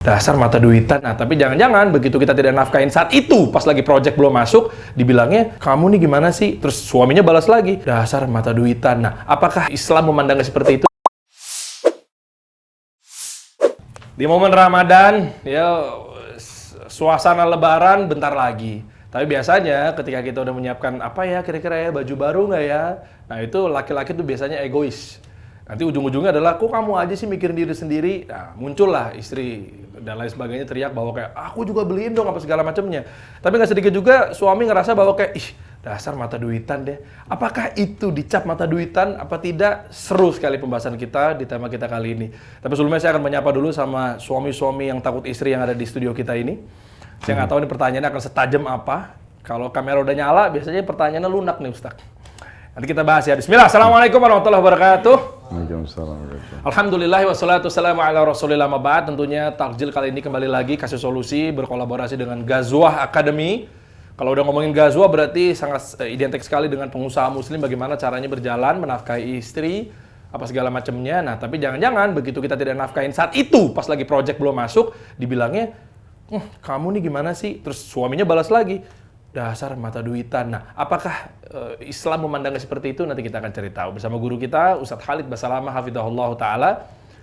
Dasar mata duitan. Nah, tapi jangan-jangan begitu kita tidak nafkahin saat itu, pas lagi project belum masuk, dibilangnya, kamu nih gimana sih? Terus suaminya balas lagi, dasar mata duitan. Nah, apakah Islam memandangnya seperti itu? Di momen Ramadan, ya suasana lebaran bentar lagi. Tapi biasanya ketika kita udah menyiapkan apa ya, kira-kira ya baju baru nggak ya? Nah, itu laki-laki tuh biasanya egois. Nanti ujung-ujungnya adalah, kok kamu aja sih mikirin diri sendiri? Nah, muncullah istri dan lain sebagainya teriak bahwa kayak, aku juga beliin dong apa segala macamnya. Tapi nggak sedikit juga suami ngerasa bahwa kayak, ih dasar mata duitan deh. Apakah itu dicap mata duitan, apa tidak? Seru sekali pembahasan kita di tema kita kali ini. Tapi sebelumnya saya akan menyapa dulu sama suami-suami yang takut istri yang ada di studio kita ini. Saya nggak tahu ini pertanyaannya akan setajam apa. Kalau kamera udah nyala, biasanya pertanyaannya lunak nih Ustaz. Nanti kita bahas ya. Bismillah. Assalamualaikum warahmatullahi wabarakatuh. Waalaikumsalam. Alhamdulillah wassalatu wassalamu ala rasulillah maba'ad. Tentunya takjil kali ini kembali lagi kasih solusi berkolaborasi dengan Ghazwah Academy. Kalau udah ngomongin Ghazwah berarti sangat identik sekali dengan pengusaha muslim bagaimana caranya berjalan, menafkahi istri, apa segala macamnya. Nah, tapi jangan-jangan begitu kita tidak nafkahin saat itu, pas lagi project belum masuk, dibilangnya, kamu nih gimana sih? Terus suaminya balas lagi, dasar mata duitan. Nah, apakah Islam memandangnya seperti itu? Nanti kita akan cari tahu bersama guru kita, Ustadz Khalid Basalamah Hafidhahullah Ta'ala.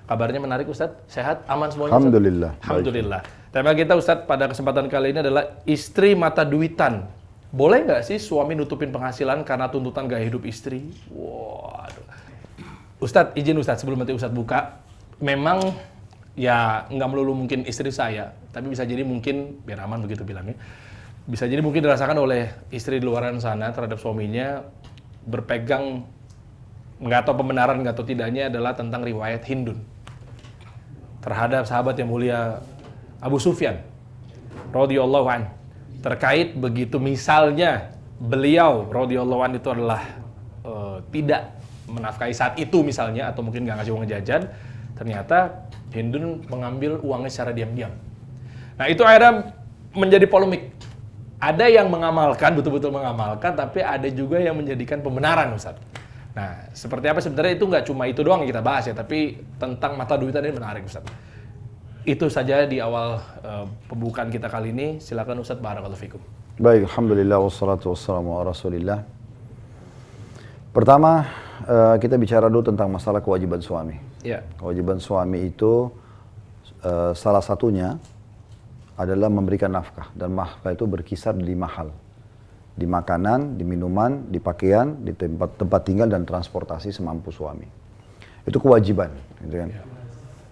Kabarnya menarik Ustadz, sehat, aman semuanya? Alhamdulillah. Ustadz? Alhamdulillah. Tema kita Ustadz pada kesempatan kali ini adalah istri mata duitan. Boleh nggak sih suami nutupin penghasilan karena tuntutan gaya hidup istri? Waduh. Ustadz, izin Ustadz sebelum nanti Ustadz buka. Memang ya nggak melulu mungkin istri saya, tapi bisa jadi mungkin, biar aman begitu bilangnya, bisa jadi mungkin dirasakan oleh istri di luaran sana terhadap suaminya berpegang, nggak tahu pembenaran nggak tahu tidaknya, adalah tentang riwayat Hindun terhadap sahabat yang mulia Abu Sufyan radhiyallahu an, terkait begitu misalnya beliau radhiyallahu an itu adalah tidak menafkahi saat itu misalnya, atau mungkin nggak ngasih uang jajan, ternyata Hindun mengambil uangnya secara diam-diam. Nah, itu akhirnya menjadi polemik. Ada yang mengamalkan, betul-betul mengamalkan, tapi ada juga yang menjadikan pembenaran, Ustaz. Nah, seperti apa sebenarnya itu nggak cuma itu doang yang kita bahas ya, tapi tentang mata duitan ini menarik, Ustaz. Itu saja di awal pembukaan kita kali ini. Silakan Ustaz, barakallahu fikum. Baik, alhamdulillah wassalatu wassalamu ala Rasulillah. Pertama, kita bicara dulu tentang masalah kewajiban suami. Ya. Kewajiban suami itu salah satunya adalah memberikan nafkah, dan nafkah itu berkisar di 5 hal. Di makanan, di minuman, di pakaian, di tempat tinggal, dan transportasi semampu suami. Itu kewajiban, gitu kan? Ya.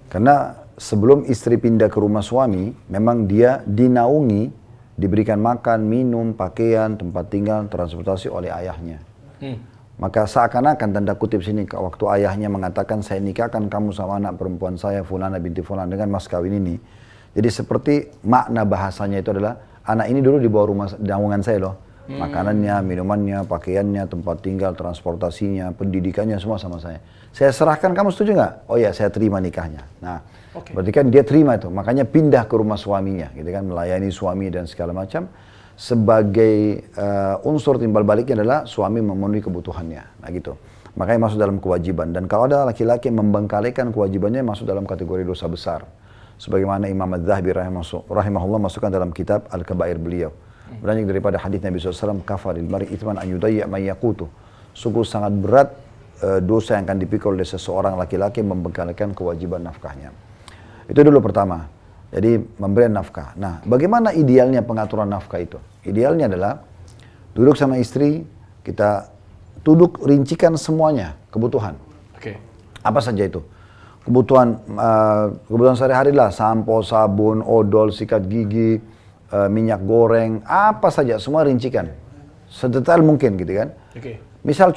Karena sebelum istri pindah ke rumah suami, memang dia dinaungi, diberikan makan, minum, pakaian, tempat tinggal, transportasi oleh ayahnya. Maka seakan-akan tanda kutip sini, waktu ayahnya mengatakan, saya nikahkan kamu sama anak perempuan saya, Fulana binti Fulan, dengan mas kawin ini. Jadi seperti makna bahasanya itu adalah, anak ini dulu di bawah rumah naungan saya loh. Makanannya, minumannya, pakaiannya, tempat tinggal, transportasinya, pendidikannya, semua sama saya. Saya serahkan, kamu setuju nggak? Oh ya, saya terima nikahnya. Nah, berarti kan dia terima itu. Makanya pindah ke rumah suaminya, gitu kan, melayani suami dan segala macam. Sebagai unsur timbal baliknya adalah suami memenuhi kebutuhannya. Nah gitu. Makanya masuk dalam kewajiban. Dan kalau ada laki-laki yang membengkalikan kewajibannya, masuk dalam kategori dosa besar. Sebagaimana Imam Adz-Dzahabi rahimahullah masukkan dalam kitab Al-Kabair beliau. Beranjak daripada hadits Nabi SAW, kafaril mar'i itsman an yudayya man yaqutu. Sungguh sangat berat dosa yang akan dipikul oleh seseorang laki-laki membengkalikan kewajiban nafkahnya. Itu dulu pertama. Jadi memberi nafkah. Nah, bagaimana idealnya pengaturan nafkah itu? Idealnya adalah duduk sama istri, kita duduk rincikan semuanya kebutuhan. Oke. Apa saja itu? Kebutuhan sehari-hari lah, sampo, sabun, odol, sikat gigi, minyak goreng, apa saja, semua rincikan. Sedetail mungkin gitu kan. Oke. Misal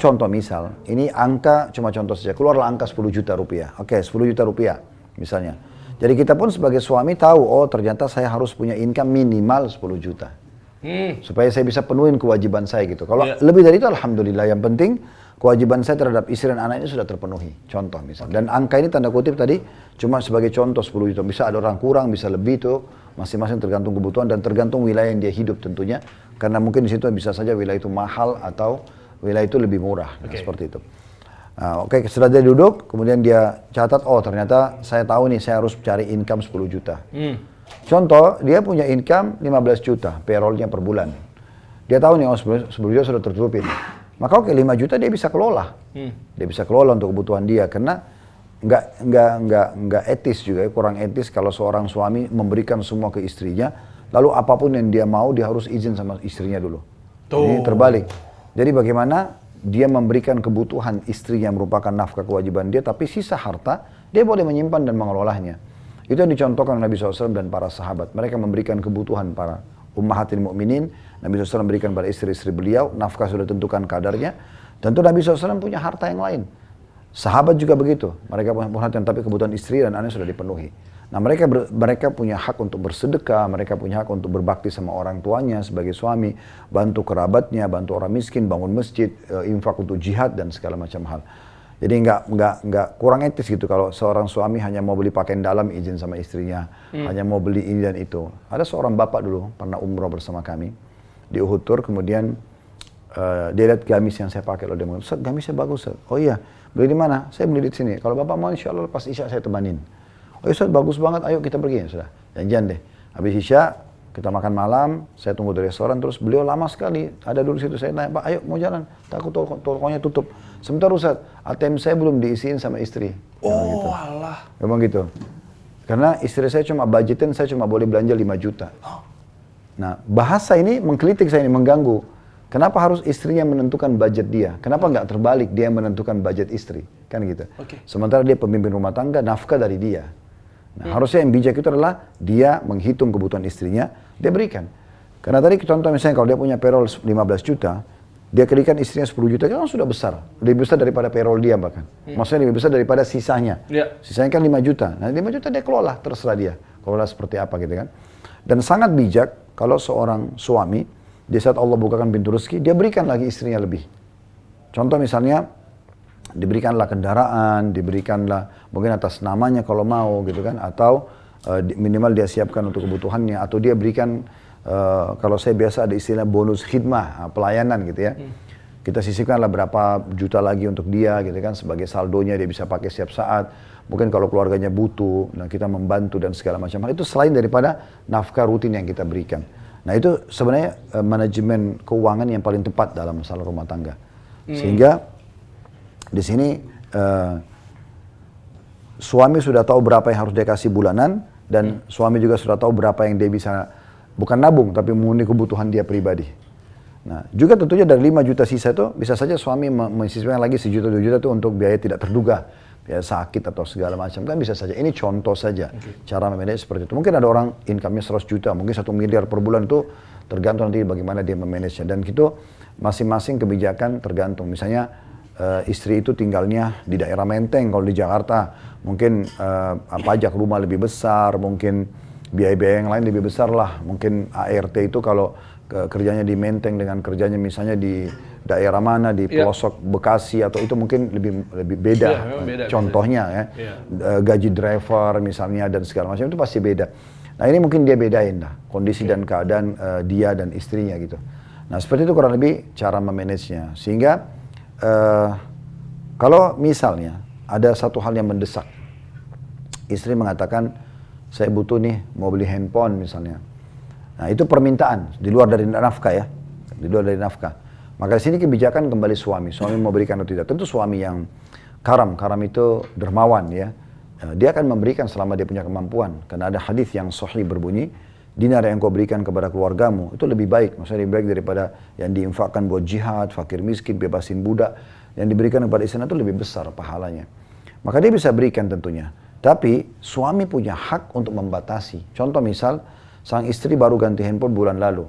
ini angka, cuma contoh saja, keluarlah angka 10 juta rupiah. Oke, 10 juta rupiah misalnya. Jadi kita pun sebagai suami tahu, oh ternyata saya harus punya income minimal 10 juta. Supaya saya bisa penuhin kewajiban saya gitu. Kalau lebih dari itu alhamdulillah, yang penting kewajiban saya terhadap istri dan anak ini sudah terpenuhi. Contoh misal. Dan angka ini tanda kutip tadi cuma sebagai contoh 10 juta. Bisa ada orang kurang, bisa lebih itu. Masing-masing tergantung kebutuhan dan tergantung wilayah yang dia hidup tentunya. Karena mungkin di situ bisa saja wilayah itu mahal atau wilayah itu lebih murah. Nah, seperti itu. Nah, oke, setelah dia duduk, kemudian dia catat, oh ternyata saya tahu nih saya harus cari income 10 juta. Contoh, dia punya income 15 juta, payroll-nya per bulan. Dia tahu nih, oh 10 juta sudah tertutupin. Maka oke, 5 juta dia bisa kelola. Dia bisa kelola untuk kebutuhan dia, karena nggak etis juga, kurang etis kalau seorang suami memberikan semua ke istrinya, lalu apapun yang dia mau, dia harus izin sama istrinya dulu. Ini terbalik. Jadi bagaimana dia memberikan kebutuhan istrinya merupakan nafkah kewajiban dia, tapi sisa harta dia boleh menyimpan dan mengelolanya. Itu yang dicontohkan Nabi SAW dan para sahabat. Mereka memberikan kebutuhan para ummahatil mu'minin. Nabi SAW memberikan pada istri-istri beliau, nafkah sudah tentukan kadarnya. Tentu Nabi SAW punya harta yang lain. Sahabat juga begitu. Mereka punya harta, tapi kebutuhan istri dan anak sudah dipenuhi. Nah mereka punya hak untuk bersedekah, mereka punya hak untuk berbakti sama orang tuanya sebagai suami, bantu kerabatnya, bantu orang miskin, bangun masjid, infak untuk jihad dan segala macam hal. Jadi nggak kurang etis gitu kalau seorang suami hanya mau beli pakaian dalam izin sama istrinya, hanya mau beli ini dan itu. Ada seorang bapak dulu pernah umroh bersama kami di Uhud Tour, kemudian dia lihat gamis yang saya pakai, lalu dia mengatakan, "Ustaz, gamisnya bagus, Ustaz." "Oh iya, beli di mana?" "Saya beli di sini. Kalau bapak mau, insya Allah pas Isya saya temanin." "Oh Ustaz, bagus banget, ayo kita pergi." "Ya sudah, janjian deh." Habis Isya, kita makan malam, saya tunggu di restoran, terus beliau lama sekali, ada dulu situ, saya tanya, "Pak, ayo mau jalan?" "Takut tokonya tutup." "Sebentar Ustaz, ATM saya belum diisiin sama istri." Oh gitu. alah. Memang gitu. Karena istri saya cuma budgetin, saya cuma boleh belanja 5 juta. Nah, bahasa ini mengkritik saya ini, mengganggu. Kenapa harus istrinya menentukan budget dia? Kenapa nggak terbalik, dia yang menentukan budget istri? Kan gitu. Sementara dia pemimpin rumah tangga, nafkah dari dia. Nah, harusnya yang bijak itu adalah dia menghitung kebutuhan istrinya, dia berikan. Karena tadi contoh misalnya kalau dia punya payroll 15 juta, dia kalikan istrinya 10 juta, kan sudah besar. Lebih besar daripada payroll dia bahkan. Maksudnya lebih besar daripada sisanya. Sisanya kan 5 juta. Nah 5 juta dia kelola, terserah dia. Kelola seperti apa gitu kan. Dan sangat bijak kalau seorang suami, di saat Allah bukakan pintu rezeki, dia berikan lagi istrinya lebih. Contoh misalnya, diberikanlah kendaraan, diberikanlah mungkin atas namanya kalau mau gitu kan, atau minimal dia siapkan untuk kebutuhannya, atau dia berikan, kalau saya biasa ada istilah bonus khidmah, pelayanan gitu ya. Kita sisihkanlah berapa juta lagi untuk dia gitu kan, sebagai saldonya dia bisa pakai setiap saat. Mungkin kalau keluarganya butuh, nah kita membantu dan segala macam hal. Itu selain daripada nafkah rutin yang kita berikan. Nah itu sebenarnya manajemen keuangan yang paling tepat dalam masalah rumah tangga. Sehingga di sini suami sudah tahu berapa yang harus dia kasih bulanan, dan suami juga sudah tahu berapa yang dia bisa, bukan nabung, tapi memenuhi kebutuhan dia pribadi. Nah juga tentunya dari 5 juta sisa itu, bisa saja suami mensisihkan lagi 1 juta 2 juta itu untuk biaya tidak terduga. Ya sakit atau segala macam, kan bisa saja. Ini contoh saja cara memanage seperti itu. Mungkin ada orang income-nya 100 juta, mungkin 1 miliar per bulan, itu tergantung nanti bagaimana dia memanage-nya. Dan itu masing-masing kebijakan tergantung. Misalnya istri itu tinggalnya di daerah Menteng, kalau di Jakarta mungkin pajak rumah lebih besar, mungkin biaya-biaya yang lain lebih besar lah. Mungkin ART itu kalau kerjanya di Menteng dengan kerjanya misalnya di daerah mana, di pelosok Bekasi atau itu mungkin lebih beda. Beda contohnya ya. Gaji driver misalnya dan segala macam itu pasti beda. Nah ini mungkin dia bedain lah kondisi dan keadaan dia dan istrinya gitu. Nah seperti itu kurang lebih cara memanagenya. Sehingga kalau misalnya ada satu hal yang mendesak, istri mengatakan saya butuh nih mau beli handphone misalnya. Nah itu permintaan di luar dari nafkah ya, di luar dari nafkah. Maka di sini kebijakan kembali suami mau berikan atau tidak. Tentu suami yang karam itu dermawan ya. Dia akan memberikan selama dia punya kemampuan. Karena ada hadis yang sahih berbunyi, dinar yang kau berikan kepada keluargamu itu lebih baik. Maksudnya lebih baik daripada yang diinfakkan buat jihad, fakir miskin, bebasin budak. Yang diberikan kepada istri itu lebih besar pahalanya. Maka dia bisa berikan tentunya. Tapi suami punya hak untuk membatasi. Contoh misal, sang istri baru ganti handphone bulan lalu.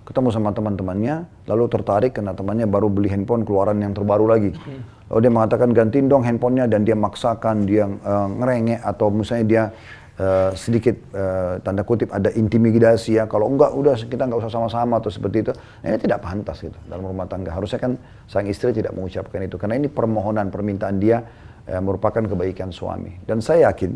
Ketemu sama teman-temannya, lalu tertarik karena temannya baru beli handphone keluaran yang terbaru lagi. Lalu dia mengatakan gantiin dong handphonenya, dan dia maksakan, dia ngerengek, atau misalnya dia sedikit tanda kutip ada intimidasi ya. Kalau enggak, udah kita enggak usah sama-sama atau seperti itu. Nah, ini tidak pantas gitu dalam rumah tangga. Harusnya kan sang istri tidak mengucapkan itu. Karena ini permohonan, permintaan dia merupakan kebaikan suami. Dan saya yakin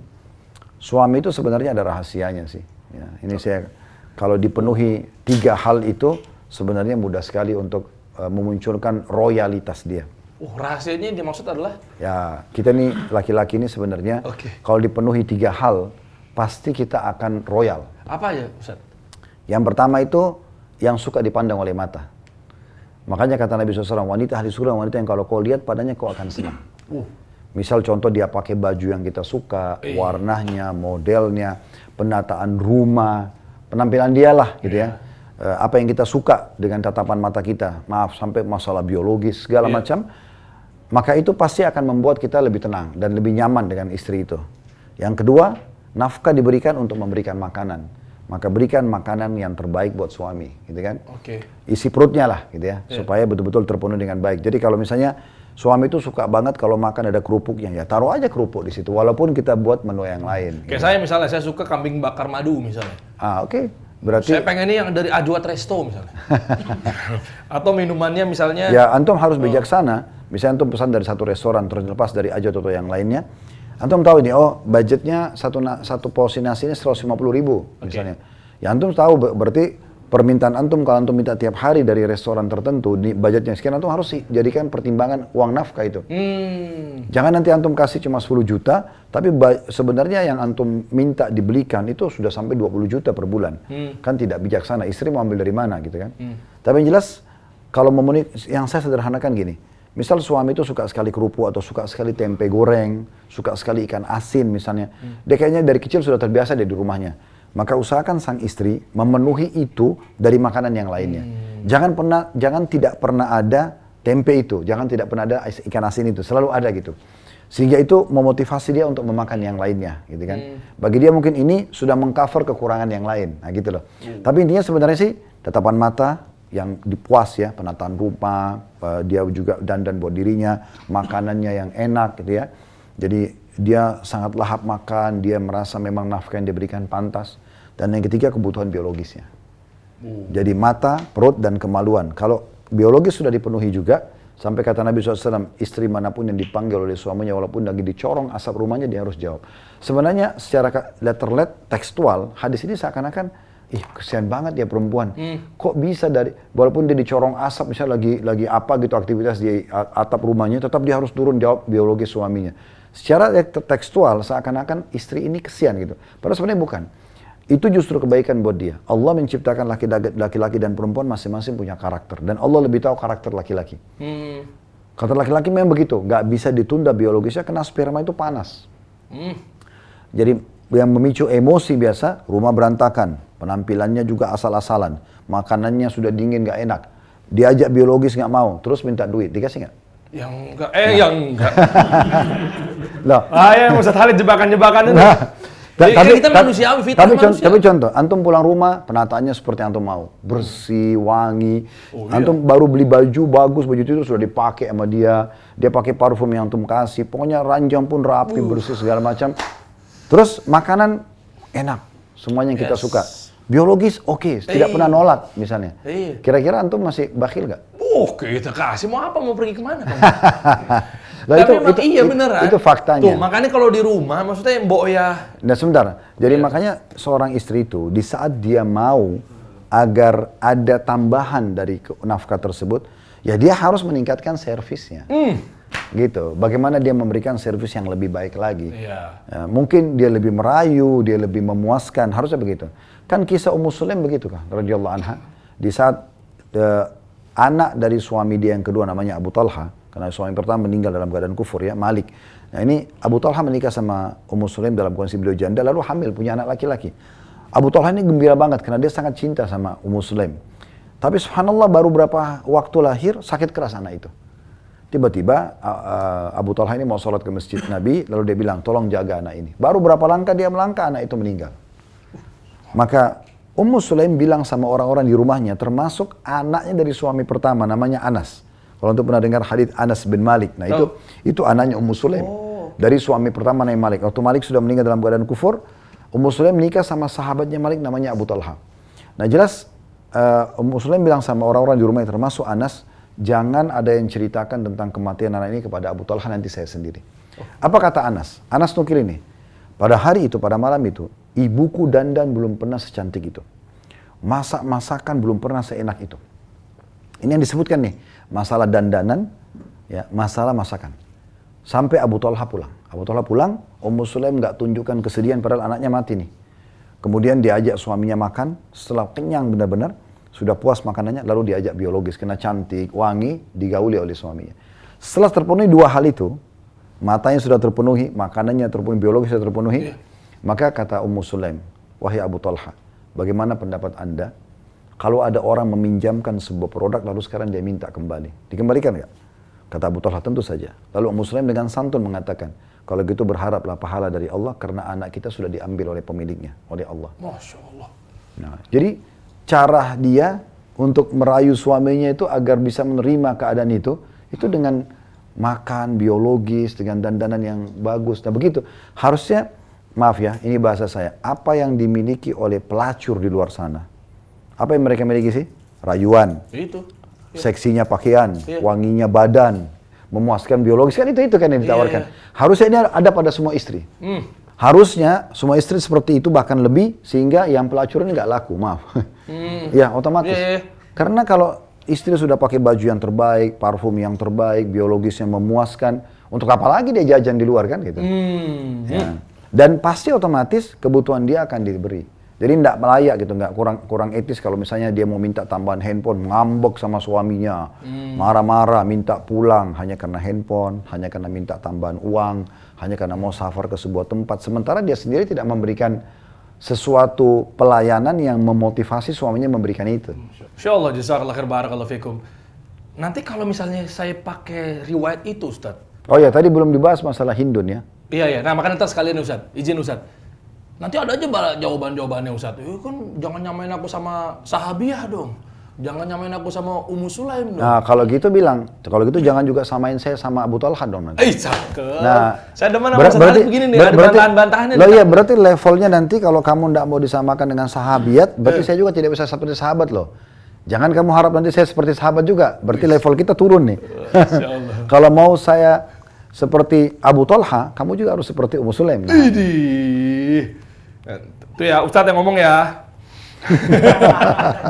suami itu sebenarnya ada rahasianya sih. Ya, ini saya kalau dipenuhi 3 hal itu sebenarnya mudah sekali untuk memunculkan royalitas dia. Rahasianya yang dimaksud adalah? Ya, kita nih laki-laki ini sebenarnya kalau dipenuhi 3 hal, pasti kita akan royal. Apa ya, Ustaz? Yang pertama itu yang suka dipandang oleh mata. Makanya kata Nabi SAW, wanita ahli surga, wanita yang kalau kau lihat padanya kau akan senang. Misal contoh dia pakai baju yang kita suka, warnanya, modelnya, penataan rumah, penampilan dia lah gitu ya. Apa yang kita suka dengan tatapan mata kita, maaf sampai masalah biologis segala macam, maka itu pasti akan membuat kita lebih tenang dan lebih nyaman dengan istri itu. Yang kedua, nafkah diberikan untuk memberikan makanan. Maka berikan makanan yang terbaik buat suami, gitu kan? Isi perutnya lah, gitu ya, supaya betul-betul terpenuhi dengan baik. Jadi kalau misalnya suami itu suka banget kalau makan ada kerupuknya, ya taruh aja kerupuk di situ, walaupun kita buat menu yang lain. Kayak saya misalnya, saya suka kambing bakar madu misalnya. Berarti saya pengennya yang dari Ajwat Resto misalnya. Atau minumannya misalnya. Ya, antum harus bijaksana. Misalnya antum pesan dari satu restoran, terlepas dari Ajwat atau yang lainnya. Antum tahu ini, budgetnya satu porsi nasi ini 150.000 misalnya. Ya antum tahu berarti permintaan antum kalau antum minta tiap hari dari restoran tertentu, di budgetnya sekian, antum harus jadikan pertimbangan uang nafkah itu. Jangan nanti antum kasih cuma 10 juta, tapi sebenarnya yang antum minta dibelikan itu sudah sampai 20 juta per bulan. Kan tidak bijaksana, istri mau ambil dari mana gitu kan. Tapi yang jelas, kalau memenuhi, yang saya sederhanakan gini, misal suami itu suka sekali kerupuk atau suka sekali tempe goreng, suka sekali ikan asin misalnya. Dia kayaknya dari kecil sudah terbiasa dia di rumahnya. Maka usahakan sang istri memenuhi itu dari makanan yang lainnya. Jangan tidak pernah ada tempe itu, jangan tidak pernah ada ikan asin itu, selalu ada gitu. Sehingga itu memotivasi dia untuk memakan yang lainnya, gitu kan. Bagi dia mungkin ini sudah mengcover kekurangan yang lain, nah gitu loh. Tapi intinya sebenarnya sih tatapan mata yang dipuas ya, penataan rumah, dia juga dandan buat dirinya, makanannya yang enak gitu ya. Jadi dia sangat lahap makan, dia merasa memang nafkah yang diberikan pantas. Dan yang ketiga kebutuhan biologisnya. Jadi mata, perut, dan kemaluan. Kalau biologis sudah dipenuhi juga, sampai kata Nabi SAW, istri manapun yang dipanggil oleh suaminya, walaupun lagi dicorong asap rumahnya, dia harus jawab. Sebenarnya secara letterlet, tekstual, hadis ini seakan-akan, kesian banget ya perempuan. Kok bisa dari, walaupun dia dicorong asap, misalnya lagi apa gitu aktivitas di atap rumahnya, tetap dia harus turun jawab biologis suaminya. Secara tekstual seakan-akan istri ini kesian gitu. Padahal sebenarnya bukan. Itu justru kebaikan buat dia. Allah menciptakan laki-laki dan perempuan masing-masing punya karakter. Dan Allah lebih tahu karakter laki-laki. Kata laki-laki memang begitu. Gak bisa ditunda biologisnya karena sperma itu panas. Jadi yang memicu emosi biasa, rumah berantakan. Penampilannya juga asal-asalan. Makanannya sudah dingin gak enak. Diajak biologis gak mau. Terus minta duit. Dikasih gak? Yang enggak. Loh. Yang Ustaz Khalid jebakan-jebakan itu. Tapi kita manusiawi, fitrah manusia. Tapi contoh, antum pulang rumah, penataannya seperti antum mau. Bersih, wangi. Antum baru beli baju bagus, baju itu sudah dipakai sama dia. Dia pakai parfum yang antum kasih. Pokoknya ranjang pun rapi, bersih segala macam. Terus makanan enak. Semuanya yang kita suka. Biologis oke, tidak pernah nolak misalnya. Kira-kira antum masih bakhil gak? Kita kasih, mau apa, mau pergi kemana? Nah, tapi memang iya beneran. Itu faktanya. Tuh, makanya kalau di rumah, maksudnya mbok ya. Nah sebentar, jadi makanya seorang istri itu di saat dia mau agar ada tambahan dari nafkah tersebut, ya dia harus meningkatkan servisnya. Gitu, bagaimana dia memberikan servis yang lebih baik lagi. Ya, mungkin dia lebih merayu, dia lebih memuaskan, harusnya begitu. Kan kisah Ummu Sulaim begitu kan, radhiyallahu anha. Di saat anak dari suami dia yang kedua namanya Abu Talha, karena suami pertama meninggal dalam keadaan kufur ya, Malik. Nah ini Abu Talha menikah sama Ummu Sulaim dalam kondisi beliau janda, lalu hamil, punya anak laki-laki. Abu Talha ini gembira banget karena dia sangat cinta sama Ummu Sulaim. Tapi subhanallah baru berapa waktu lahir, sakit keras anak itu. Tiba-tiba Abu Talha ini mau sholat ke masjid Nabi, lalu dia bilang, tolong jaga anak ini. Baru berapa langkah dia melangkah, anak itu meninggal. Maka Ummu Sulaim bilang sama orang-orang di rumahnya, termasuk anaknya dari suami pertama, namanya Anas. Kalau untuk pernah dengar hadits Anas bin Malik, nah itu anaknya Ummu Sulaim. Dari suami pertama namanya Malik. Waktu Malik sudah meninggal dalam keadaan kufur, Ummu Sulaim menikah sama sahabatnya Malik namanya Abu Talha. Nah jelas Ummu Sulaim bilang sama orang-orang di rumahnya, termasuk Anas, jangan ada yang ceritakan tentang kematian anak ini kepada Abu Talha, nanti saya sendiri. Apa kata Anas? Anas nukil ini. Pada hari itu, pada malam itu, ibuku dandan belum pernah secantik itu. Masak-masakan belum pernah seenak itu. Ini yang disebutkan nih, masalah dandanan, ya, masalah masakan. Sampai Abu Talha pulang. Abu Talha pulang, Ummu Sulaim nggak tunjukkan kesedihan padahal anaknya mati nih. Kemudian diajak suaminya makan, setelah kenyang benar-benar, sudah puas makanannya, lalu diajak biologis, karena cantik, wangi, digauli oleh suaminya. Setelah terpenuhi dua hal itu, matanya sudah terpenuhi, makanannya terpenuhi, biologis sudah terpenuhi, maka kata Ummu Sulaim, wahai Abu Talha, bagaimana pendapat Anda kalau ada orang meminjamkan sebuah produk lalu sekarang dia minta kembali? Dikembalikan nggak? Kata Abu Talha, tentu saja. Lalu Ummu Sulaim dengan santun mengatakan, kalau gitu berharaplah pahala dari Allah karena anak kita sudah diambil oleh pemiliknya, oleh Allah. Masya Allah. Nah, jadi cara dia untuk merayu suaminya itu agar bisa menerima keadaan itu dengan makan biologis, dengan dandanan yang bagus. Nah begitu, harusnya, maaf ya, ini bahasa saya, apa yang dimiliki oleh pelacur di luar sana? Apa yang mereka miliki sih? Rayuan. Itu. Seksinya pakaian, wanginya badan, memuaskan biologis, kan itu kan yang ditawarkan. Harusnya ini ada pada semua istri. Harusnya semua istri seperti itu, bahkan lebih, sehingga yang pelacur ini nggak laku, maaf. Ya otomatis. Karena kalau istri sudah pakai baju yang terbaik, parfum yang terbaik, biologis yang memuaskan, untuk apa lagi dia jajan di luar kan gitu. Ya. Dan pasti otomatis kebutuhan dia akan diberi. Jadi tidak layak gitu, nggak kurang etis kalau misalnya dia mau minta tambahan handphone, ngambek sama suaminya, marah-marah, minta pulang hanya karena handphone, hanya karena minta tambahan uang, hanya karena mau safar ke sebuah tempat. Sementara dia sendiri tidak memberikan sesuatu pelayanan yang memotivasi suaminya memberikan itu. Insya Allah, jazakallah khair, barakallahu fikum. Nanti kalau misalnya saya pakai riwayat itu, Ustaz. Oh ya, tadi belum dibahas masalah Hindun ya. Iya, nah makanya ntar sekalian Ustaz, izin Ustaz. Nanti ada aja jawaban-jawabannya Ustaz. Kan jangan nyamain aku sama sahabiah dong. Jangan nyamain aku sama Ummu Sulaim dong. Nah, kalau gitu bilang, kalau gitu jangan juga samain saya sama Abu Talha dong nanti. Cakep. Nah, saya demen sama Ustaz begini nih, ada bantahan-bantahannya. Loh iya, berarti levelnya nanti kalau kamu tidak mau disamakan dengan sahabiat, berarti saya juga tidak bisa seperti sahabat loh. Jangan kamu harap nanti saya seperti sahabat juga, berarti level kita turun nih. Kalau mau saya seperti Abu Talha, kamu juga harus seperti Ummu Sulaim. Nah. Itu ya Ustadz yang ngomong ya.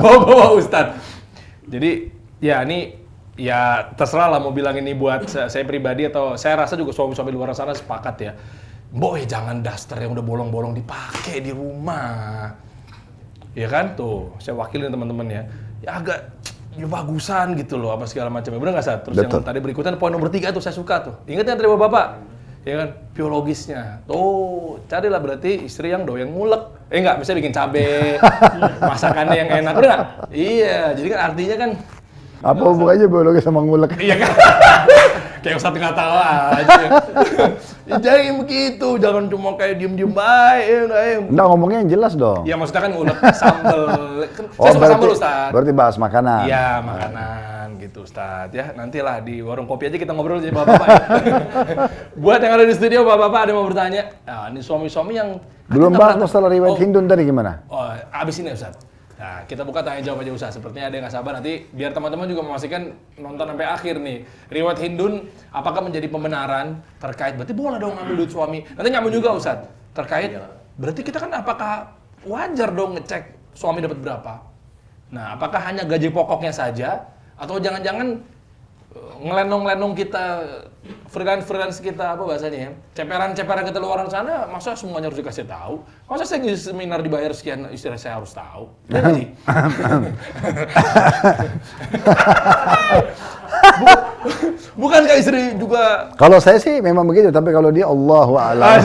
Bawa Ustadz. Jadi ya ini ya terserah lah mau bilang ini buat saya pribadi atau saya rasa juga suami-suami luar sana sepakat ya. Boy, jangan daster yang udah bolong-bolong dipakai di rumah. Ya kan tuh, saya wakilin teman-teman ya. Ya agak ya bagusan gitu loh apa segala macamnya. Bener nggak Sat? Terus betul. yang tadi berikutnya poin nomor 3 tuh saya suka tuh. Ingat ya terima Bapak? Ya kan, biologisnya. Tuh, carilah berarti istri yang doyan ngulek. Enggak, misalnya bikin cabe, masakannya yang enak. Udah nggak? Iya, jadi kan artinya kan apa hubungannya biologis sama ngulek? iya kan? Kayak Ustadz nggak tahu aja. Ya, jangan begitu, jangan cuma kayak diem-diem baik. Enggak, ngomongnya yang jelas dong. Ya maksudnya kan ngulek sambel. Kan, saya suka sambel Ustadz. Berarti bahas makanan. Iya, makanan gitu Ustadz. Ya, nantilah di warung kopi aja kita ngobrol jadi bapak-bapak. Ya. Buat yang ada di studio, bapak-bapak ada yang mau bertanya? Nah, ini suami-suami yang... Belum bahas masalah riwayat Hindun tadi gimana? Oh, abis ini Ustadz. Nah, kita buka tanya jawab aja Ustadz. Sepertinya ada yang nggak sabar nanti biar teman-teman juga memastikan nonton sampai akhir nih. Riwayat Hindun apakah menjadi pembenaran terkait berarti boleh dong ngambil duit suami. Nanti nyambung juga Ustadz. Terkait berarti kita kan apakah wajar dong ngecek suami dapat berapa? Nah, apakah hanya gaji pokoknya saja atau jangan-jangan ngelenong-lenong kita freelance kita apa bahasanya ya? Ceperan-ceperan kita luar sana, masa semuanya harus dikasih tahu? Masa saya ngisi seminar dibayar sekian istilah saya harus tahu? Bukankah istri juga? Kalau saya sih memang begitu, tapi kalau dia Allahu a'lam.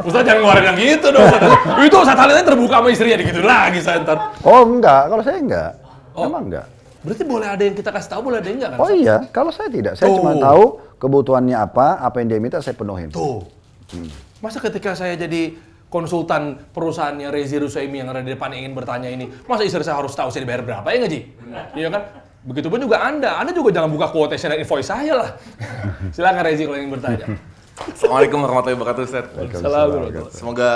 Ustaz jangan ngeluarin yang gitu dong. Itu Ustaz Halilnya terbuka sama istrinya gitu lagi saya ntar. Oh enggak, kalau saya enggak. Memang enggak. Berarti boleh ada yang kita kasih tahu, boleh ada yang enggak kan? Oh iya, kalau saya tidak. Saya cuma tahu kebutuhannya apa yang dia minta saya penuhin. Tuh. Masa ketika saya jadi konsultan perusahaannya Rezi Rusaimi yang ada di depan ingin bertanya ini, masa istri saya harus tahu saya dibayar berapa ya nggak Ji? Iya kan? Begitupun juga Anda juga jangan buka quotation dan invoice saya lah. Silakan Rezi kalau ingin bertanya. Assalamualaikum warahmatullahi wabarakatuh Ustaz. Waalaikumsalam. Semoga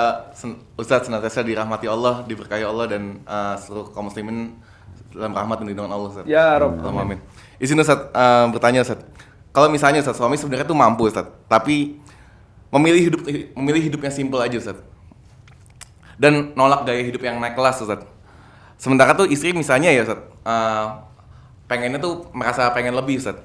Ustaz senantiasa dirahmati Allah, diberkahi Allah dan seluruh kaum muslimin dalam rahmat dan lindungan Allah Ustaz. Ya Rabb. Amin. Izin Ustaz bertanya Ustaz. Kalau misalnya Ustaz, suami sebenarnya tuh mampu Ustaz, tapi memilih hidup yang simpel aja Ustaz. Dan nolak gaya hidup yang naik kelas Ustaz. Sementara tuh istri misalnya ya Ustaz, pengennya tuh merasa pengen lebih Ustaz.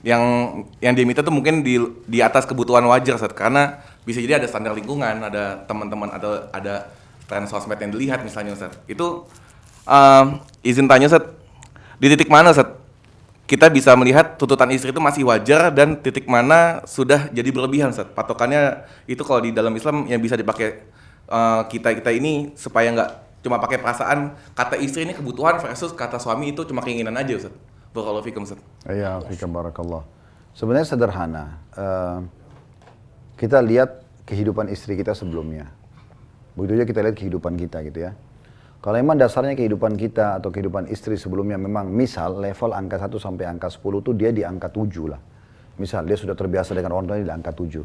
yang dia minta tuh mungkin di atas kebutuhan wajar, Ustaz. Karena bisa jadi ada standar lingkungan, ada teman-teman atau ada tren sosmed yang dilihat misalnya, Ustaz. Itu izin tanya, Ustaz, di titik mana, Ustaz, kita bisa melihat tuntutan istri itu masih wajar dan titik mana sudah jadi berlebihan, Ustaz? Patokannya itu kalau di dalam Islam yang bisa dipakai kita ini supaya nggak cuma pakai perasaan, kata istri ini kebutuhan versus kata suami itu cuma keinginan aja, Ustaz. Barakallahu fikum, Ustaz. Iya, fikum barakallah. Sebenarnya sederhana. Kita lihat kehidupan istri kita sebelumnya. Begitu aja kita lihat kehidupan kita gitu ya. Kalau memang dasarnya kehidupan kita atau kehidupan istri sebelumnya memang misal level angka 1 sampai angka 10 tuh dia di angka 7 lah. Misal dia sudah terbiasa dengan orang tuanya di angka 7.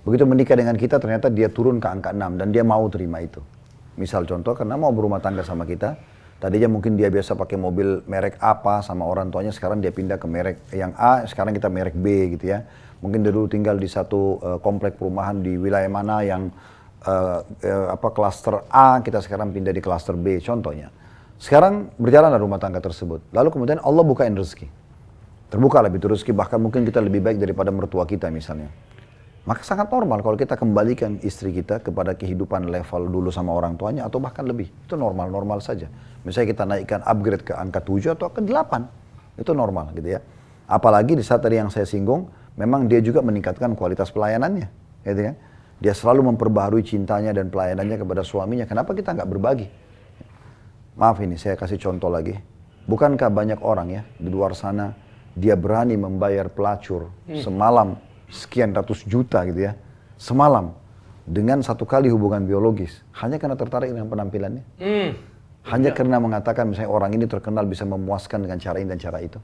Begitu menikah dengan kita ternyata dia turun ke angka 6 dan dia mau terima itu. Misal contoh karena mau berumah tangga sama kita, tadinya mungkin dia biasa pakai mobil merek apa sama orang tuanya, sekarang dia pindah ke merek yang A, sekarang kita merek B gitu ya. Mungkin dia dulu tinggal di satu komplek perumahan di wilayah mana yang klaster A, kita sekarang pindah di klaster B contohnya. Sekarang berjalanlah rumah tangga tersebut. Lalu kemudian Allah bukain rezeki. Terbuka lebih itu rezeki, bahkan mungkin kita lebih baik daripada mertua kita misalnya. Maka sangat normal kalau kita kembalikan istri kita kepada kehidupan level dulu sama orang tuanya atau bahkan lebih. Itu normal-normal saja. Misalnya kita naikkan upgrade ke angka 7 atau ke 8. Itu normal gitu ya. Apalagi di saat tadi yang saya singgung, memang dia juga meningkatkan kualitas pelayanannya. Gitu kan? Dia selalu memperbaharui cintanya dan pelayanannya kepada suaminya. Kenapa kita nggak berbagi? Maaf ini, saya kasih contoh lagi. Bukankah banyak orang ya di luar sana, dia berani membayar pelacur semalam sekian ratus juta gitu ya, semalam dengan satu kali hubungan biologis, hanya karena tertarik dengan penampilannya, hanya karena mengatakan misalnya orang ini terkenal bisa memuaskan dengan cara ini dan cara itu.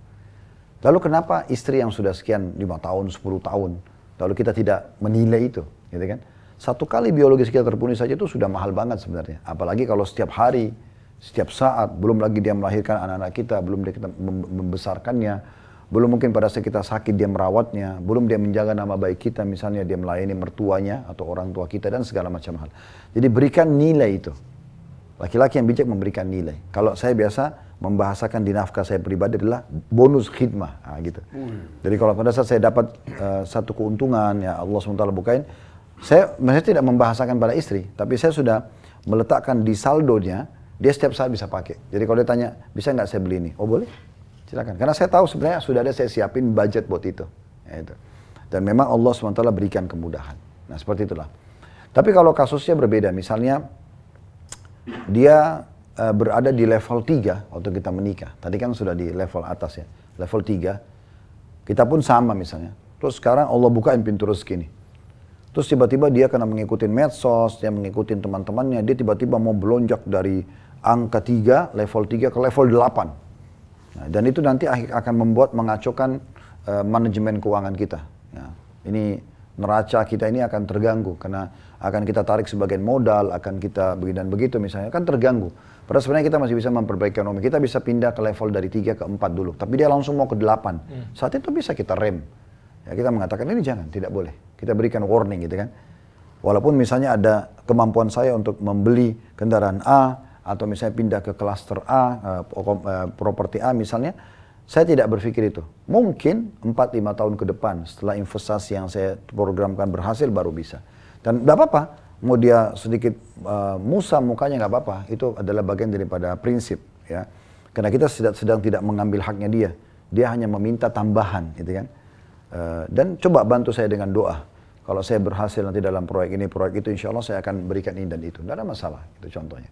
Lalu kenapa istri yang sudah sekian 5 tahun, 10 tahun, lalu kita tidak menilai itu, gitu kan? Satu kali biologis kita terpenuhi saja itu sudah mahal banget sebenarnya, apalagi kalau setiap hari, setiap saat, belum lagi dia melahirkan anak-anak kita, belum dia membesarkannya, belum mungkin pada saat kita sakit dia merawatnya, belum dia menjaga nama baik kita, misalnya dia melayani mertuanya atau orang tua kita dan segala macam hal. Jadi berikan nilai itu. Laki-laki yang bijak memberikan nilai. Kalau saya biasa membahasakan di nafkah saya pribadi adalah bonus khidmah, gitu. Jadi kalau pada saat saya dapat satu keuntungan, ya Allah SWT bukain, saya tidak membahasakan pada istri, tapi saya sudah meletakkan di saldonya, dia setiap saat bisa pakai. Jadi kalau dia tanya, bisa nggak saya beli ini? Oh boleh. Silakan. Karena saya tahu sebenarnya sudah ada saya siapin budget buat itu. Ya, itu. Dan memang Allah SWT berikan kemudahan. Nah seperti itulah. Tapi kalau kasusnya berbeda, misalnya dia berada di level 3 waktu kita menikah. Tadi kan sudah di level atas ya. Level 3. Kita pun sama misalnya. Terus sekarang Allah bukain pintu rezeki nih. Terus tiba-tiba dia karena mengikuti medsos, dia mengikuti teman-temannya, dia tiba-tiba mau belonjak dari angka 3, level 3 ke level 8. Nah, dan itu nanti akan membuat mengacaukan manajemen keuangan kita. Ya, ini neraca kita ini akan terganggu karena akan kita tarik sebagian modal, akan kita begini dan begitu misalnya, kan terganggu. Padahal sebenarnya kita masih bisa memperbaiki ekonomi. Kita bisa pindah ke level dari 3 ke 4 dulu, tapi dia langsung mau ke 8. Saat itu bisa kita rem. Ya, kita mengatakan ini jangan, tidak boleh. Kita berikan warning gitu kan. Walaupun misalnya ada kemampuan saya untuk membeli kendaraan A, atau misalnya pindah ke klaster A, properti A misalnya, saya tidak berpikir itu. Mungkin 4-5 tahun ke depan setelah investasi yang saya programkan berhasil baru bisa. Dan nggak apa-apa, mau dia sedikit musam mukanya nggak apa-apa, itu adalah bagian daripada prinsip ya. Karena kita sedang tidak mengambil haknya dia hanya meminta tambahan gitu kan. Dan coba bantu saya dengan doa. Kalau saya berhasil nanti dalam proyek ini, proyek itu, insya Allah saya akan berikan ini dan itu. Tidak ada masalah, itu contohnya.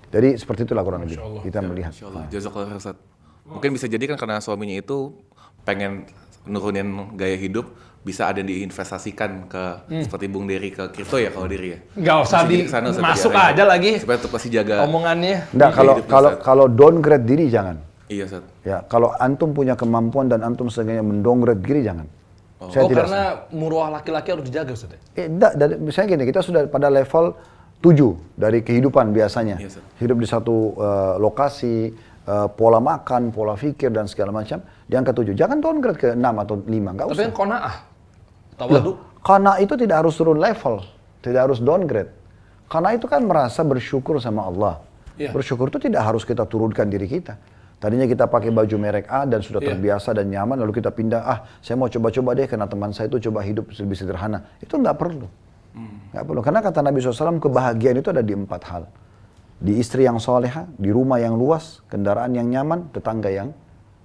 Jadi seperti itulah kurang lebih kita melihat. Jazakallah, Ustaz. Mungkin bisa jadi kan karena suaminya itu pengen nurunin gaya hidup, bisa ada yang diinvestasikan ke seperti Bung Dery ke kripto ya kalau Dery ya. Nggak usah masuk aja lagi. Supaya tetap masih jaga omongannya. Enggak, kalau downgrade diri jangan. Iya, Ustaz. Ya, kalau antum punya kemampuan dan antum setidaknya mendowngrade diri jangan. Karena muruah laki-laki harus dijaga, Ustaz. Misalnya gini, kita sudah pada level 7 dari kehidupan biasanya. Yes, hidup di satu lokasi, pola makan, pola pikir dan segala macam. Di angka 7. Jangan downgrade ke 6 atau 5, nggak usah. Tapi yang qanaah. Tawadu. Qanaah itu tidak harus turun level, tidak harus downgrade. Qanaah itu kan merasa bersyukur sama Allah. Yeah. Bersyukur itu tidak harus kita turunkan diri kita. Tadinya kita pakai baju merek A dan sudah terbiasa dan nyaman, lalu kita pindah, saya mau coba-coba deh karena teman saya itu coba hidup lebih sederhana. Itu nggak perlu. Nggak perlu, karena kata Nabi SAW, kebahagiaan itu ada di 4 hal. Di istri yang soleha, di rumah yang luas, kendaraan yang nyaman, tetangga yang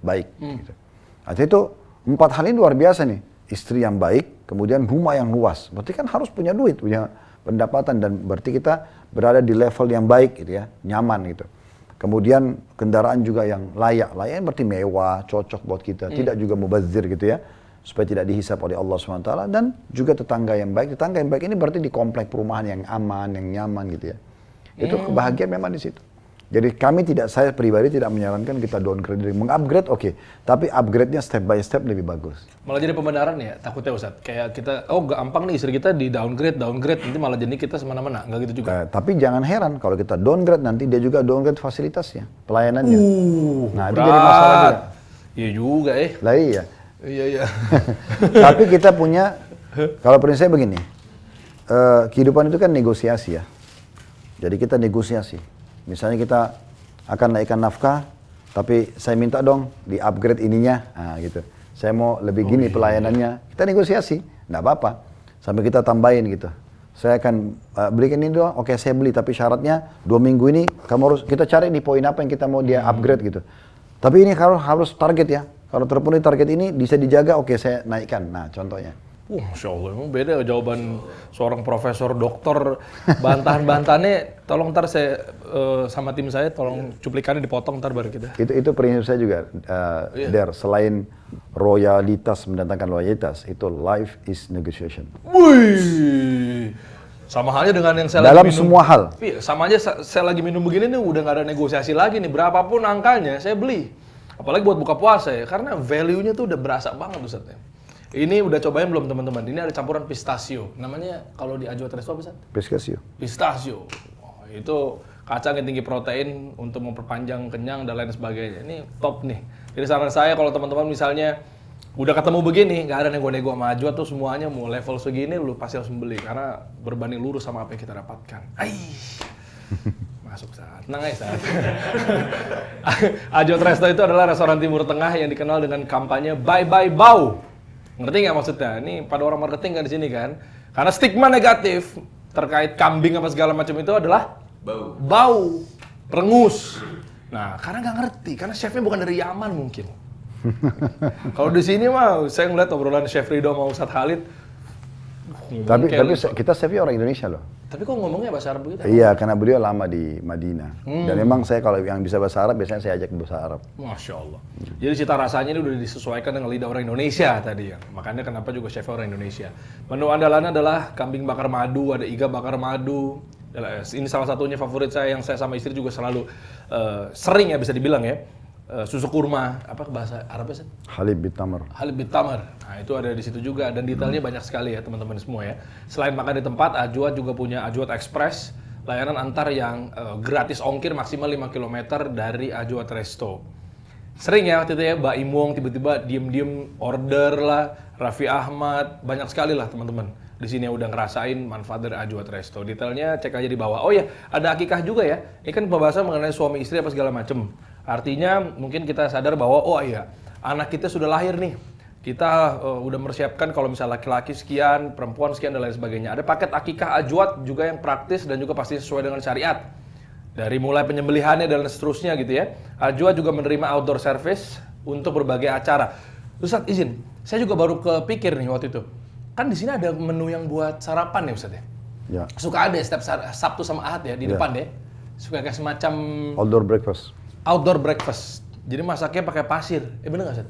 baik. Gitu. Artinya itu 4 hal ini luar biasa nih. Istri yang baik, kemudian rumah yang luas. Berarti kan harus punya duit, punya pendapatan, dan berarti kita berada di level yang baik gitu ya, nyaman gitu. Kemudian kendaraan juga yang layak. Layak berarti mewah, cocok buat kita. Tidak juga mubazir gitu ya. Supaya tidak dihisap oleh Allah SWT. Dan juga tetangga yang baik. Tetangga yang baik ini berarti di komplek perumahan yang aman, yang nyaman gitu ya. Itu kebahagiaan memang di situ. Jadi saya pribadi tidak menyarankan kita downgrade diri. Mengupgrade oke. Tapi upgrade-nya step by step lebih bagus. Malah jadi pembenaran ya, takutnya Ustaz. Kayak kita, gampang nih istri kita di downgrade, nanti malah jadi kita semena-mena. Nggak gitu juga. Tapi jangan heran kalau kita downgrade nanti dia juga downgrade fasilitasnya, pelayanannya. Nah itu jadi masalah juga. Iya juga Lah iya. Iya. Tapi kita punya, kalau prinsipnya begini, kehidupan itu kan negosiasi ya. Jadi kita negosiasi. Misalnya kita akan naikkan nafkah, tapi saya minta dong di upgrade ininya, gitu. Saya mau lebih gini pelayanannya. Kita negosiasi, nggak apa-apa. Sampai kita tambahin gitu. Saya akan belikan ini doang, oke saya beli, tapi syaratnya 2 minggu ini kita cari di poin apa yang kita mau dia upgrade gitu. Tapi ini harus target ya. Kalau terpenuhi target ini bisa dijaga, oke saya naikkan. Nah contohnya. Masya Allah, emang beda jawaban seorang profesor dokter, bantahan-bantahannya, tolong ntar saya sama tim saya, tolong cuplikannya dipotong ntar baru kita. Itu prinsip saya juga, selain royalitas mendatangkan loyalitas, itu life is negotiation. Wih, sama halnya dengan yang saya dalam lagi minum. Semua hal. Iya, sama aja saya lagi minum begini nih, udah nggak ada negosiasi lagi nih, berapapun angkanya saya beli. Apalagi buat buka puasa ya, karena value-nya tuh udah berasa banget Ustaz. Ini udah cobain belum teman-teman? Ini ada campuran pistachio. Namanya kalau di Ajwa Resto apa Ustaz? Pistachio. Itu kacang yang tinggi protein untuk memperpanjang kenyang dan lain sebagainya. Ini top nih. Jadi saran saya kalau teman-teman misalnya udah ketemu begini, nggak ada nego-nego sama Ajwa tuh semuanya mau level segini lu pasti harus membeli karena berbanding lurus sama apa yang kita dapatkan. Masuk saat, tenang aja saat. Ajwa Resto itu adalah restoran Timur Tengah yang dikenal dengan kampanye Bye Bye Bau. Ngerti nggak maksudnya? Ini pada orang marketing kan di sini kan? Karena stigma negatif terkait kambing apa segala macam itu adalah bau, rengus. Nah, karena nggak ngerti, karena chefnya bukan dari Yaman mungkin. Kalau di sini mah, saya ngeliat obrolan Chef Ridho sama Ustadz Khalid. Tapi kita chefnya orang Indonesia loh. Tapi kok ngomongnya bahasa Arab begitu? Iya, karena beliau lama di Madinah. Dan memang saya kalau yang bisa bahasa Arab, biasanya saya ajak bahasa Arab. Masya Allah. Jadi cita rasanya ini udah disesuaikan dengan lidah orang Indonesia tadi ya. Makanya kenapa juga chef orang Indonesia. Menu andalannya adalah kambing bakar madu, ada iga bakar madu. Ini salah satunya favorit saya yang saya sama istri juga selalu sering ya bisa dibilang ya. Susu kurma, apa bahasa Arabnya sih? Halib bitamar. Halib bitamar. Nah, itu ada di situ juga dan detailnya banyak sekali ya teman-teman semua ya. Selain makan di tempat, Ajwa juga punya Ajwa Express, layanan antar yang gratis ongkir maksimal 5 km dari Ajwa Resto. Sering ya waktu itu ya Mbak Imong tiba-tiba diem-diem order lah, Raffi Ahmad, banyak sekali lah teman-teman. Di sini yang udah ngerasain manfaat dari Ajwa Resto. Detailnya cek aja di bawah. Oh ya, ada akikah juga ya. Ini kan pembahasan mengenai suami istri apa segala macem. Artinya mungkin kita sadar bahwa anak kita sudah lahir nih. Kita udah mempersiapkan kalau misalnya laki-laki sekian, perempuan sekian dan lain sebagainya. Ada paket akikah Ajwa juga yang praktis dan juga pasti sesuai dengan syariat. Dari mulai penyembelihannya dan seterusnya gitu ya. Ajwa juga menerima outdoor service untuk berbagai acara. Ustaz izin, saya juga baru kepikir nih waktu itu. Kan di sini ada menu yang buat sarapan ya Ustaz ya? Ya. Suka ada setiap Sabtu sama Ahad ya di depan ya. Suka kayak semacam outdoor breakfast. Jadi masaknya pakai pasir. Bener nggak Ustaz?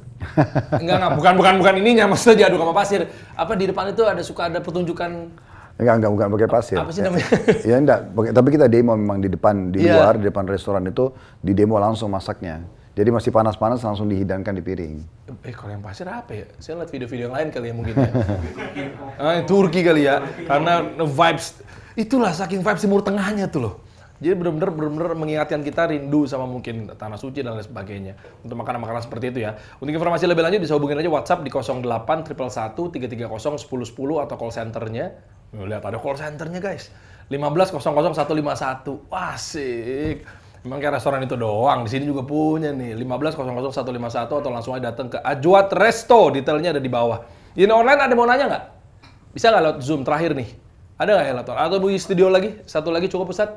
Enggak, bukan ininya, maksudnya diaduk sama pasir. Apa di depan itu suka ada pertunjukan? Enggak, bukan pakai pasir. Apa sih namanya? Ya enggak, tapi kita demo memang di depan, di luar, di depan restoran itu, di demo langsung masaknya. Jadi masih panas-panas langsung dihidangkan di piring. Kalau yang pasir apa ya? Saya lihat video-video yang lain kali ya mungkin ya. Turki kali ya. Karena vibes, itulah saking vibes Timur Tengahnya tuh loh. Jadi benar-benar mengingatkan kita rindu sama mungkin tanah suci dan lain sebagainya. Untuk makanan-makanan seperti itu ya. Untuk informasi lebih lanjut bisa hubungin aja WhatsApp di 08 111 330 1010 atau call centernya. Lihat ada call centernya guys. 15 00 151. Asik. Emang kayak restoran itu doang, di sini juga punya nih, 1500 151 atau langsung aja datang ke Ajwat Resto, detailnya ada di bawah. Ini online ada mau nanya nggak? Bisa nggak lewat Zoom terakhir nih? Ada nggak ya Lator? Atau di studio lagi? Satu lagi cukup Ustaz?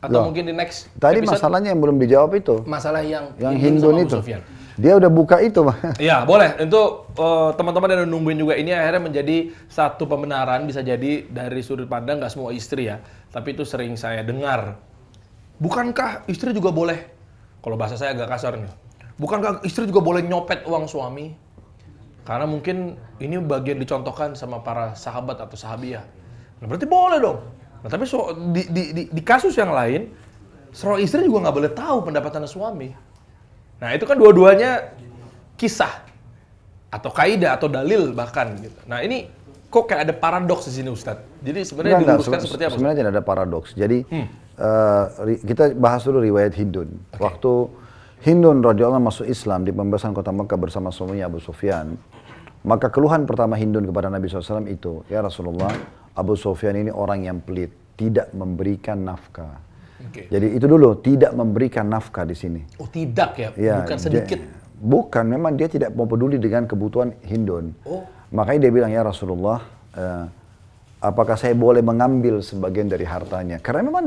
Atau Loh, mungkin di next tadi episode? masalahnya yang belum dijawab itu. Masalah yang Hindun sama Abu itu. Sufyan. Dia udah buka itu, Pak. Iya, boleh. Itu teman-teman yang nungguin juga ini akhirnya menjadi satu pembenaran, bisa jadi dari sudut pandang nggak semua istri ya. Tapi itu sering saya dengar. Bukankah istri juga boleh, kalau bahasa saya agak kasar nih, bukankah istri juga boleh nyopet uang suami? Karena mungkin ini bagian dicontohkan sama para sahabat atau sahabiah. Nah, berarti boleh dong. Nah, tapi di kasus yang lain, seorang istri juga nggak boleh tahu pendapatan suami. Nah, itu kan dua-duanya kisah atau kaidah atau dalil bahkan gitu. Nah, ini kok kayak ada paradoks di sini Ustadz. Jadi sebenarnya diluruskan seperti apa? Sebenarnya tidak ada paradoks. Jadi kita bahas dulu riwayat Hindun. Waktu Hindun radhiyallahu anha masuk Islam di pembebasan kota Mekah bersama suaminya Abu Sufyan, maka keluhan pertama Hindun kepada Nabi SAW itu, ya Rasulullah, Abu Sufyan ini orang yang pelit, tidak memberikan nafkah. Okay. Jadi itu dulu, tidak memberikan nafkah di sini. Oh tidak ya, Ya, bukan sedikit. Bukan, memang dia tidak mau peduli dengan kebutuhan Hindun. Oh. Makanya dia bilang, ya Rasulullah, apakah saya boleh mengambil sebagian dari hartanya? Karena memang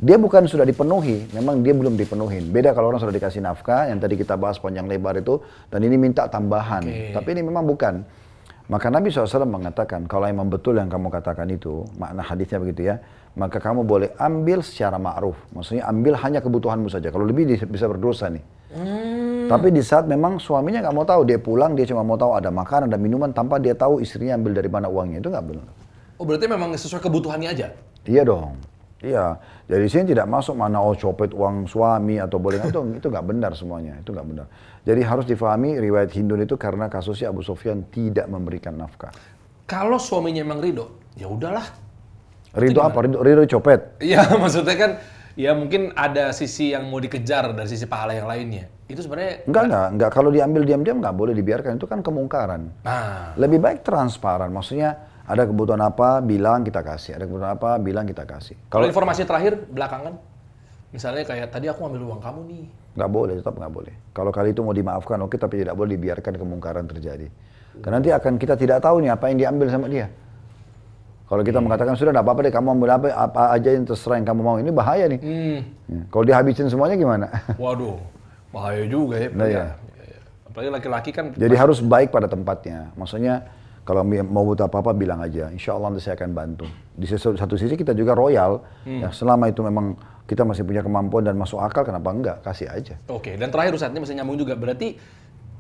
dia bukan sudah dipenuhi, memang dia belum dipenuhi. Beda kalau orang sudah dikasih nafkah, yang tadi kita bahas panjang lebar itu, dan ini minta tambahan. Okay. Tapi ini memang bukan. Maka Nabi SAW mengatakan, kalau memang betul yang kamu katakan itu, makna hadisnya begitu ya, maka kamu boleh ambil secara ma'ruf. Maksudnya ambil hanya kebutuhanmu saja. Kalau lebih bisa berdosa nih. Tapi di saat memang suaminya nggak mau tahu, dia pulang, dia cuma mau tahu ada makanan, ada minuman, tanpa dia tahu istrinya ambil dari mana uangnya. Itu nggak benar. Oh berarti memang sesuai kebutuhannya aja? Iya dong. Iya. Jadi sini tidak masuk mana copet uang suami atau boleh itu nggak benar semuanya. Itu nggak benar. Jadi harus difahami riwayat Hindun itu karena kasusnya Abu Sufyan tidak memberikan nafkah. Kalau suaminya memang ridho, ya udahlah. Ridho apa? Ridho copet. Iya maksudnya kan, ya mungkin ada sisi yang mau dikejar dari sisi pahala yang lainnya. Itu sebenarnya Enggak. Kalau diambil diam-diam nggak boleh dibiarkan. Itu kan kemungkaran. Nah, Lebih baik transparan. Maksudnya ada kebutuhan apa, bilang kita kasih. Ada kebutuhan apa, bilang kita kasih. kalau informasi terakhir belakangan, misalnya kayak tadi aku ambil uang kamu nih. Nggak boleh, tetap nggak boleh. Kalau kali itu mau dimaafkan, oke, tapi tidak boleh dibiarkan kemungkaran terjadi. Karena nanti akan kita tidak tahu nih apa yang diambil sama dia. Kalau kita mengatakan sudah nggak apa-apa deh, kamu ambil apa aja yang terserah yang kamu mau, ini bahaya nih. Ya. Kalau dihabisin semuanya gimana? Waduh, bahaya juga ya. Nah, ya. Apalagi laki-laki kan. Jadi harus baik pada tempatnya. Maksudnya kalau mau butuh apa-apa bilang aja. Insya Allah nanti saya akan bantu. Di satu sisi kita juga royal. Ya, selama itu memang kita masih punya kemampuan dan masuk akal, kenapa enggak? Kasih aja. Oke, dan terakhir Ustadz, ini masih nyambung juga. Berarti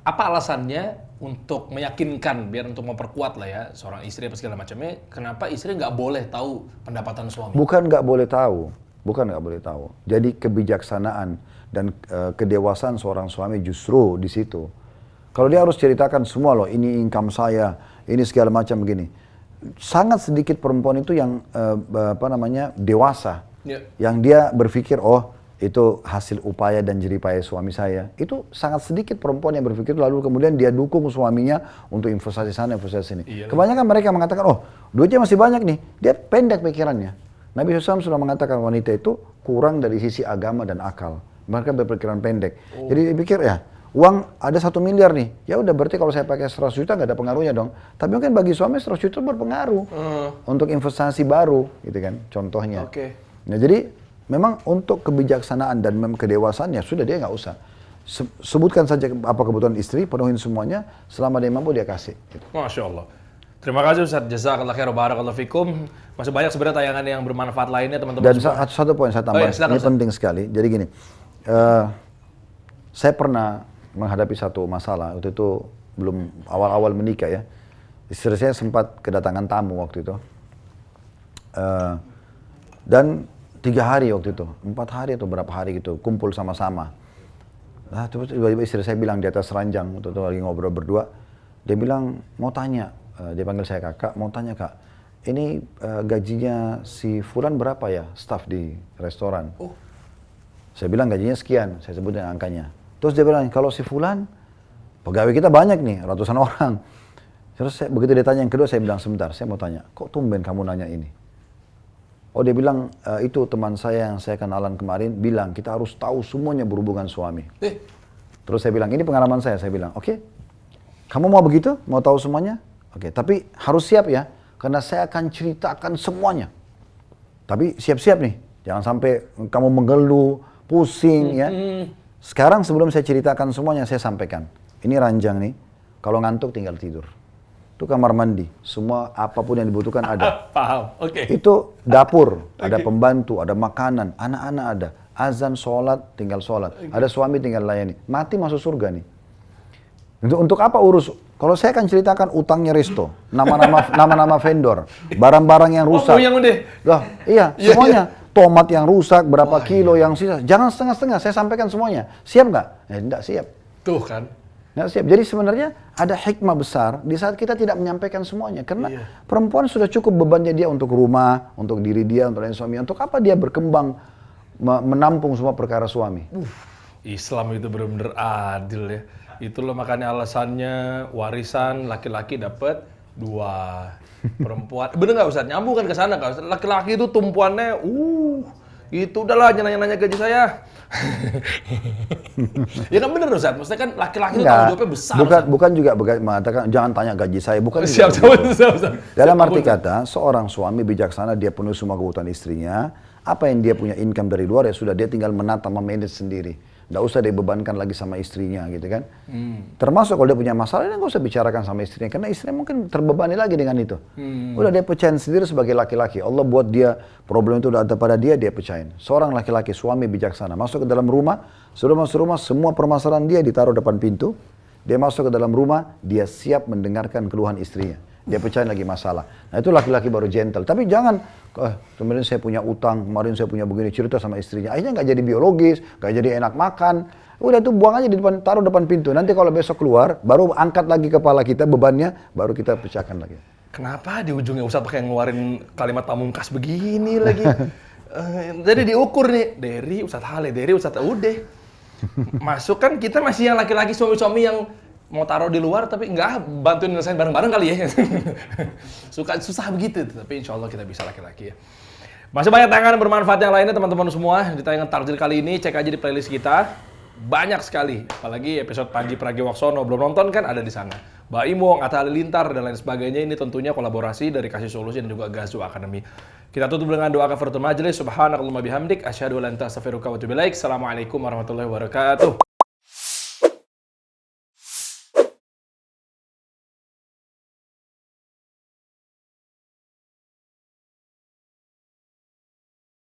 apa alasannya untuk meyakinkan, biar untuk memperkuat lah ya, seorang istri apa segala macamnya, kenapa istri nggak boleh tahu pendapatan suami? Bukan nggak boleh tahu. Bukan nggak boleh tahu. Jadi kebijaksanaan dan kedewasaan seorang suami justru di situ. Kalau dia harus ceritakan semua loh, ini income saya, ini segala macam begini. Sangat sedikit perempuan itu yang dewasa. Ya. Yang dia berpikir, oh itu hasil upaya dan jeripaya suami saya. Itu sangat sedikit perempuan yang berpikir lalu kemudian dia dukung suaminya untuk investasi sana, investasi sini. Iyalah. Kebanyakan mereka mengatakan, oh duitnya masih banyak nih. Dia pendek pikirannya. Nabi SAW sudah mengatakan wanita itu kurang dari sisi agama dan akal. Mereka berpikiran pendek. Jadi dia pikir ya, uang ada 1 miliar nih. Ya udah berarti kalau saya pakai 100 juta nggak ada pengaruhnya dong. Tapi mungkin bagi suami 100 juta berpengaruh. Untuk investasi baru gitu kan contohnya. Oke. Nah jadi memang untuk kebijaksanaan dan kedewasaannya sudah dia nggak usah. Sebutkan saja apa kebutuhan istri, penuhin semuanya, selama dia mampu dia kasih. Gitu. Masya Allah. Terima kasih Ustaz. Jazakallah khair wa barakallahu fikum. Masih banyak sebenarnya tayangan yang bermanfaat lainnya teman-teman Dan semua. satu poin saya tambah, Oh, ya, silakan, ini Ustaz. penting sekali. Jadi gini, saya pernah menghadapi satu masalah, waktu itu belum awal-awal menikah ya. Istri saya sempat kedatangan tamu waktu itu. Dan 3 hari waktu itu, 4 hari atau berapa hari gitu, kumpul sama-sama. Nah, terus tiba-tiba istri saya bilang di atas ranjang, waktu itu lagi ngobrol berdua, dia bilang, mau tanya, dia panggil saya kakak, mau tanya kak, ini gajinya si Fulan berapa ya, staff di restoran? Oh. Saya bilang gajinya sekian, saya sebutin angkanya. Terus dia bilang, kalau si Fulan, pegawai kita banyak nih, ratusan orang. Terus begitu dia tanya yang kedua, saya bilang, sebentar, saya mau tanya, kok tumben kamu nanya ini? Oh dia bilang, itu teman saya yang saya kenalan kemarin bilang kita harus tahu semuanya berhubungan suami. Terus saya bilang, ini pengalaman saya bilang, oke, kamu mau begitu? Mau tahu semuanya? Oke, tapi harus siap ya, karena saya akan ceritakan semuanya. Tapi siap-siap nih, jangan sampai kamu mengeluh, pusing ya. Sekarang sebelum saya ceritakan semuanya, saya sampaikan. Ini ranjang nih, kalau ngantuk tinggal tidur. Itu kamar mandi, semua apapun yang dibutuhkan ada. Paham, oke. Itu dapur, ada pembantu, ada makanan, anak-anak ada. Azan, sholat, tinggal sholat. Ada suami tinggal layani. Mati masuk surga nih. Untuk apa urus? Kalau saya akan ceritakan utangnya Resto, nama-nama vendor, barang-barang yang rusak. Oh, yang udah. Loh, iya, semuanya. Tomat yang rusak, berapa kilo yang sisa. Jangan setengah-setengah, saya sampaikan semuanya. Siap nggak? Enggak siap. Tuh kan. Nggak siap. Jadi sebenarnya ada hikmah besar di saat kita tidak menyampaikan semuanya. Karena perempuan sudah cukup bebannya dia untuk rumah, untuk diri dia, untuk lain suami. Untuk apa dia berkembang menampung semua perkara suami? Islam itu benar-benar adil ya. Itulah makanya alasannya warisan laki-laki dapat 2, perempuan. Bener nggak Ustaz? Nyambung kan ke sana kan? Laki-laki itu tumpuannya, itu udahlah jangan nanya-nanya gaji saya. Ya kan bener Ustaz, maksudnya kan laki-laki itu tanggung jawabnya besar. Bukan juga mengatakan jangan tanya gaji saya, bukan. Siap. Dalam arti kata, seorang suami bijaksana dia penuhi semua kebutuhan istrinya. Apa yang dia punya income dari luar ya sudah dia tinggal menata, memanage sendiri. Nggak usah dibebankan lagi sama istrinya gitu kan. Termasuk kalau dia punya masalah, dia nggak usah bicarakan sama istrinya. Karena istrinya mungkin terbebani lagi dengan itu. Udah dia pecahin sendiri sebagai laki-laki. Allah buat dia, problem itu udah ada pada dia pecahin. Seorang laki-laki, suami bijaksana, masuk ke dalam rumah, sebelum masuk rumah, semua permasalahan dia ditaruh depan pintu. Dia masuk ke dalam rumah, dia siap mendengarkan keluhan istrinya. Dia pecahin lagi masalah. Nah itu laki-laki baru gentle. Tapi jangan, kemarin saya punya utang, kemarin saya punya begini, cerita sama istrinya. Akhirnya nggak jadi biologis, nggak jadi enak makan. Udah tuh buang aja di depan, taruh depan pintu. Nanti kalau besok keluar, baru angkat lagi kepala kita, bebannya, baru kita pecahkan lagi. Kenapa di ujungnya Ustaz pakai ngeluarin kalimat pamungkas begini lagi? Jadi diukur nih, dari Ustaz Hale, dari Ustaz udah. Masuk kan kita masih yang laki-laki suami-suami yang mau taruh di luar tapi nggak bantuin ngelesain bareng-bareng kali ya. Susah begitu, tapi insya Allah kita bisa laki-laki ya. Masih banyak tayangan bermanfaat yang lainnya teman-teman semua. Di tayangan Takjil kali ini cek aja di playlist kita. Banyak sekali, apalagi episode Panji Pragiwaksono belum nonton kan ada di sana. Mbak Imong, Atta Halilintar dan lain sebagainya, ini tentunya kolaborasi dari Kasih Solusi dan juga Gazu Academy. Kita tutup dengan doa kafaratul majelis. Subhanakallahumma bihamdik asyhadu an la ilaha illa anta astaghfiruka wa atubu ilaik. Assalamualaikum warahmatullahi wabarakatuh.